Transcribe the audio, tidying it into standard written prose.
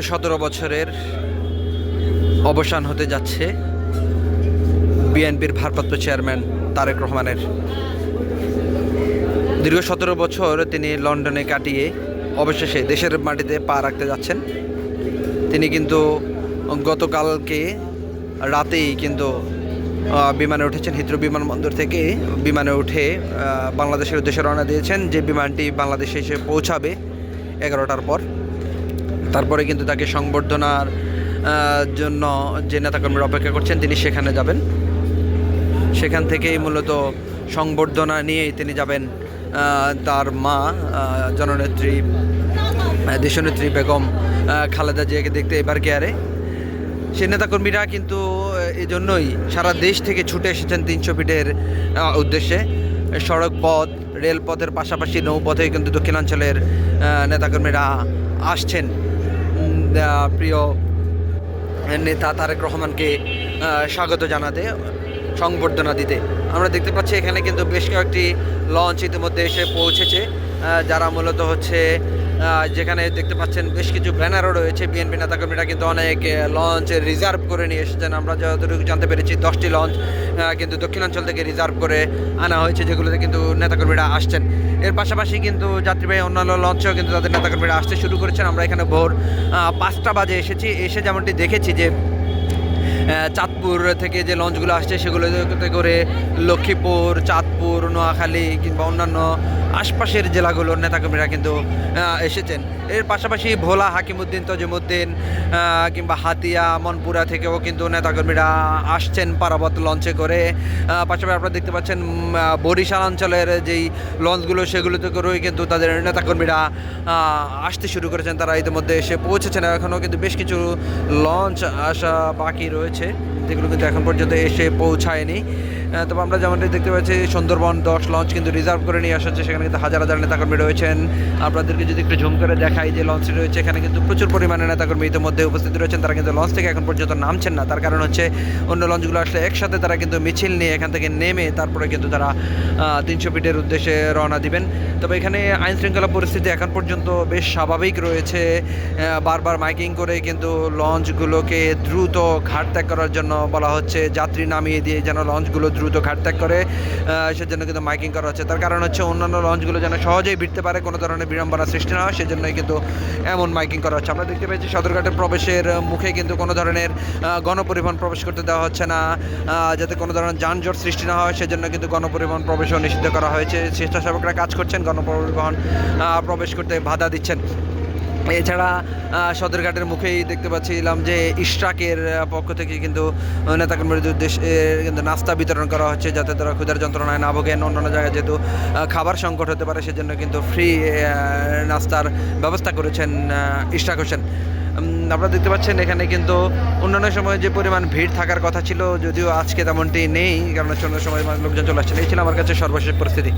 17 বছরের অবসান হতে যাচ্ছে বিএনপির ভারপ্রাপ্ত চেয়ারম্যান তারেক রহমানের। দীর্ঘ 17 বছর তিনি লন্ডনে কাটিয়ে অবশেষে দেশের মাটিতে পা রাখতে যাচ্ছেন। তিনি কিন্তু গতকালকে রাতেই কিন্তু বিমানে উঠেছেন। হিথ্রো বিমানবন্দর থেকে বিমানে উঠে বাংলাদেশের উদ্দেশ্যে রওনা দিয়েছেন, যে বিমানটি বাংলাদেশে এসে পৌঁছাবে 11টার পর। তারপরে কিন্তু তাকে সংবর্ধনার জন্য যে নেতাকর্মীরা অপেক্ষা করছেন তিনি সেখানে যাবেন। সেখান থেকেই মূলত সংবর্ধনা নিয়েই তিনি যাবেন তার মা জননেত্রী দেশনেত্রী বেগম খালেদা জিয়াকে দেখতে এবার কেয়ারে। সেই নেতাকর্মীরা কিন্তু এই জন্যই সারা দেশ থেকে ছুটে এসেছেন 300 ফিটের উদ্দেশ্যে। সড়ক পথ, রেলপথের পাশাপাশি নৌপথে কিন্তু দক্ষিণাঞ্চলের নেতাকর্মীরা আসছেন প্রিয় নেতা তারেক রহমানকে স্বাগত জানাতে, সংবর্ধনা দিতে। আমরা দেখতে পাচ্ছি এখানে কিন্তু বেশ কয়েকটি লঞ্চ ইতিমধ্যে এসে পৌঁছেছে, যারা মূলত হচ্ছে যেখানে দেখতে পাচ্ছেন বেশ কিছু ব্যানারও রয়েছে। বিএনপি নেতাকর্মীরা কিন্তু অনেক লঞ্চ রিজার্ভ করে নিয়ে এসেছেন। আমরা যতটুকু জানতে পেরেছি 10টি লঞ্চ কিন্তু দক্ষিণাঞ্চল থেকে রিজার্ভ করে আনা হয়েছে, যেগুলোতে কিন্তু নেতাকর্মীরা আসছেন। এর পাশাপাশি কিন্তু যাত্রীবাহী অন্যান্য লঞ্চেও কিন্তু তাদের নেতাকর্মীরা আসতে শুরু করেছেন। আমরা এখানে ভোর 5টা বাজে এসেছি। এসে যেমনটি দেখেছি যে চাঁদপুর থেকে যে লঞ্চগুলো আসছে সেগুলোতে করে লক্ষ্মীপুর, চাঁদপুর, নোয়াখালী কিংবা অন্যান্য আশপাশের জেলাগুলোর নেতাকর্মীরা কিন্তু এসেছেন। এর পাশাপাশি ভোলা, হাকিমউদ্দিন, তজিমউদ্দিন কিংবা হাতিয়া, মনপুরা থেকেও কিন্তু নেতাকর্মীরা আসছেন পারাবত লঞ্চে করে। পাশাপাশি আপনারা দেখতে পাচ্ছেন বরিশাল অঞ্চলের যেই লঞ্চগুলো সেগুলোতে করেই কিন্তু তাদের নেতাকর্মীরা আসতে শুরু করেছেন। তারা ইতিমধ্যে এসে পৌঁছেছেন। এখনও কিন্তু বেশ কিছু লঞ্চ আসা বাকি রয়েছে, যেগুলো কিন্তু এখন পর্যন্ত এসে পৌঁছায়নি। তবে আমরা যেমনটি দেখতে পাচ্ছি সুন্দরবন 10 লঞ্চ কিন্তু রিজার্ভ করে নিয়ে আসা হচ্ছে। সেখানে কিন্তু হাজার হাজার নেতাকর্মী রয়েছেন। আপনাদেরকে যদি একটু ঝুম করে দেখাই যে লঞ্চটি রয়েছে, এখানে কিন্তু প্রচুর পরিমাণে নেতাকর্মী ইতিমধ্যে উপস্থিত রয়েছেন। তারা কিন্তু লঞ্চ থেকে এখন পর্যন্ত নামছেন না। তার কারণ হচ্ছে অন্য লঞ্চগুলো আসলে একসাথে তারা কিন্তু মিছিল নিয়ে এখান থেকে নেমে তারপরে কিন্তু তারা 300 ফিটের উদ্দেশ্যে রওনা দিবেন। তবে এখানে আইন শৃঙ্খলা পরিস্থিতি এখন পর্যন্ত বেশ স্বাভাবিক রয়েছে। বারবার মাইকিং করে কিন্তু লঞ্চগুলোকে দ্রুত ঘাট ত্যাগ করার জন্য বলা হচ্ছে, যাত্রী নামিয়ে দিয়ে যেন লঞ্চগুলো দ্রুত ঘাট ত্যাগ করে, সেজন্য কিন্তু মাইকিং করা হচ্ছে। তার কারণ হচ্ছে অন্যান্য লঞ্চগুলো যেন সহজেই ভিড়তে পারে, কোনো ধরনের বিড়ম্বনা সৃষ্টি না হয়, সেজন্যই কিন্তু এমন মাইকিং করা হচ্ছে। আমরা দেখতে পেয়েছি সদরঘাটের প্রবেশের মুখে কিন্তু কোনো ধরনের গণপরিবহন প্রবেশ করতে দেওয়া হচ্ছে না, যাতে কোনো ধরনের যানজট সৃষ্টি না হয়, সেজন্য কিন্তু গণপরিবহন প্রবেশও নিষিদ্ধ করা হয়েছে। স্বেচ্ছাসেবকরা কাজ করছেন, গণপরিবহন প্রবেশ করতে বাধা দিচ্ছেন। এছাড়া সদরঘাটের মুখেই দেখতে পাচ্ছিলাম যে ইশরাকের পক্ষ থেকে কিন্তু নেতাকর্মীদের উদ্দেশ্যে কিন্তু নাস্তা বিতরণ করা হচ্ছে, যাতে তারা ক্ষুধার যন্ত্রণায় না ভোগেন। অন্যান্য জায়গায় যেহেতু খাবার সংকট হতে পারে, সেজন্য কিন্তু ফ্রি নাস্তার ব্যবস্থা করেছেন ইশরাক হোসেন। আপনারা দেখতে পাচ্ছেন এখানে কিন্তু অন্যান্য সময় যে পরিমাণ ভিড় থাকার কথা ছিল, যদিও আজকে তেমনটি নেই, কারণ অন্য সময় লোকজন চলে আসছেন। এই ছিল আমার কাছে সর্বশেষ পরিস্থিতি।